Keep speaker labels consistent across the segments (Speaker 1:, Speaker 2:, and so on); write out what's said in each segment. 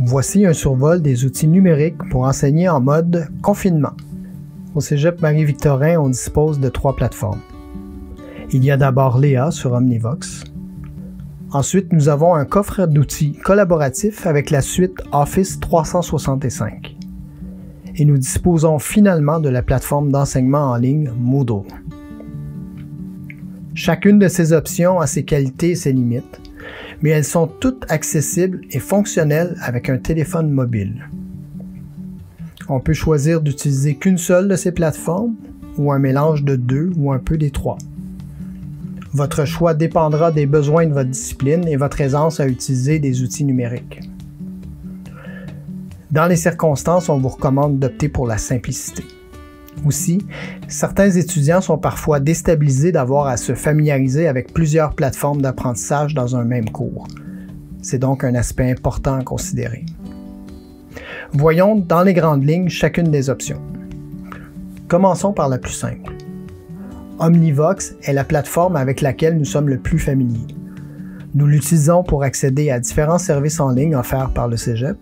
Speaker 1: Voici un survol des outils numériques pour enseigner en mode confinement. Au Cégep Marie-Victorin, on dispose de 3 plateformes. Il y a d'abord Léa sur Omnivox. Ensuite, nous avons un coffre d'outils collaboratif avec la suite Office 365. Et nous disposons finalement de la plateforme d'enseignement en ligne Moodle. Chacune de ces options a ses qualités et ses limites, mais elles sont toutes accessibles et fonctionnelles avec un téléphone mobile. On peut choisir d'utiliser qu'une seule de ces plateformes ou un mélange de 2 ou un peu des 3. Votre choix dépendra des besoins de votre discipline et votre aisance à utiliser des outils numériques. Dans les circonstances, on vous recommande d'opter pour la simplicité. Aussi, certains étudiants sont parfois déstabilisés d'avoir à se familiariser avec plusieurs plateformes d'apprentissage dans un même cours. C'est donc un aspect important à considérer. Voyons dans les grandes lignes chacune des options. Commençons par la plus simple. Omnivox est la plateforme avec laquelle nous sommes le plus familiers. Nous l'utilisons pour accéder à différents services en ligne offerts par le Cégep,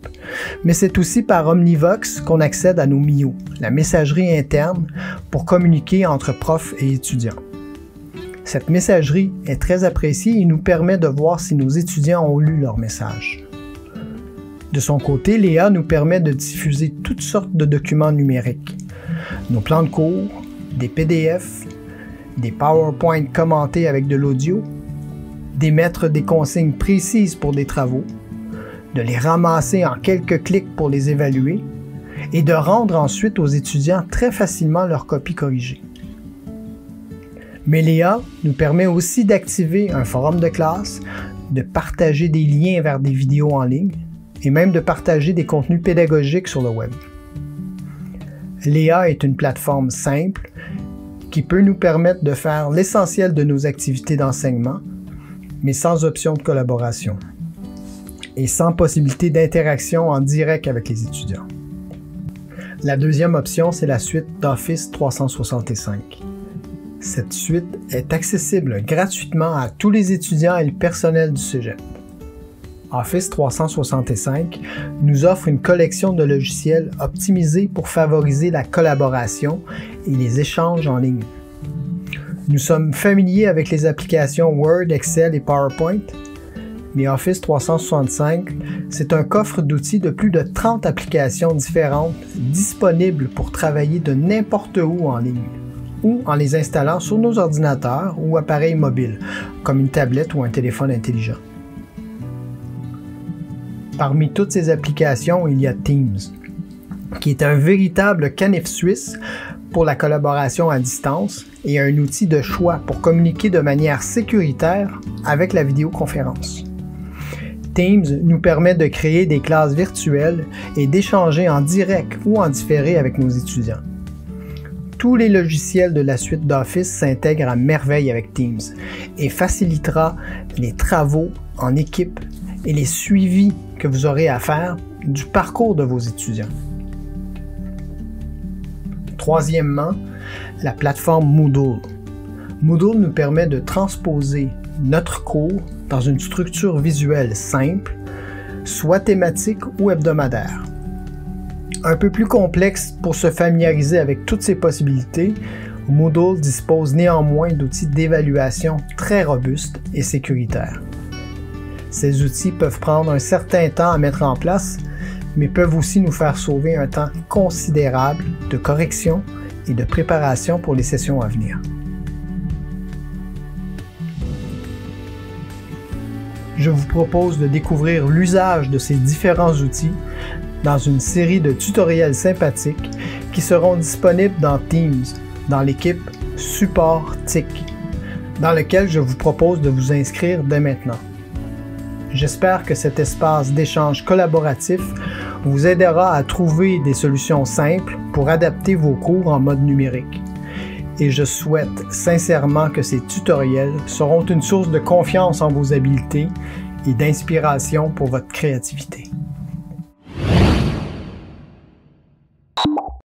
Speaker 1: mais c'est aussi par Omnivox qu'on accède à nos MIO, la messagerie interne pour communiquer entre profs et étudiants. Cette messagerie est très appréciée et nous permet de voir si nos étudiants ont lu leur message. De son côté, Léa nous permet de diffuser toutes sortes de documents numériques, nos plans de cours, des PDF, des PowerPoint commentés avec de l'audio, d'émettre des consignes précises pour des travaux, de les ramasser en quelques clics pour les évaluer et de rendre ensuite aux étudiants très facilement leurs copies corrigées. Mais Léa nous permet aussi d'activer un forum de classe, de partager des liens vers des vidéos en ligne et même de partager des contenus pédagogiques sur le web. Léa est une plateforme simple qui peut nous permettre de faire l'essentiel de nos activités d'enseignement, mais sans option de collaboration et sans possibilité d'interaction en direct avec les étudiants. La deuxième option, c'est la suite d'Office 365. Cette suite est accessible gratuitement à tous les étudiants et le personnel du Cégep. Office 365 nous offre une collection de logiciels optimisés pour favoriser la collaboration et les échanges en ligne. Nous sommes familiers avec les applications Word, Excel et PowerPoint, mais Office 365, c'est un coffre d'outils de plus de 30 applications différentes disponibles pour travailler de n'importe où en ligne ou en les installant sur nos ordinateurs ou appareils mobiles, comme une tablette ou un téléphone intelligent. Parmi toutes ces applications, il y a Teams, qui est un véritable canif suisse pour la collaboration à distance et un outil de choix pour communiquer de manière sécuritaire avec la vidéoconférence. Teams nous permet de créer des classes virtuelles et d'échanger en direct ou en différé avec nos étudiants. Tous les logiciels de la suite d'Office s'intègrent à merveille avec Teams et facilitera les travaux en équipe et les suivis que vous aurez à faire du parcours de vos étudiants. Troisièmement, la plateforme Moodle. Moodle nous permet de transposer notre cours dans une structure visuelle simple, soit thématique ou hebdomadaire. Un peu plus complexe pour se familiariser avec toutes ces possibilités, Moodle dispose néanmoins d'outils d'évaluation très robustes et sécuritaires. Ces outils peuvent prendre un certain temps à mettre en place, mais peuvent aussi nous faire sauver un temps considérable de correction et de préparation pour les sessions à venir. Je vous propose de découvrir l'usage de ces différents outils dans une série de tutoriels sympathiques qui seront disponibles dans Teams, dans l'équipe Support TIC, dans lequel je vous propose de vous inscrire dès maintenant. J'espère que cet espace d'échange collaboratif vous aidera à trouver des solutions simples pour adapter vos cours en mode numérique. Et je souhaite sincèrement que ces tutoriels seront une source de confiance en vos habiletés et d'inspiration pour votre créativité.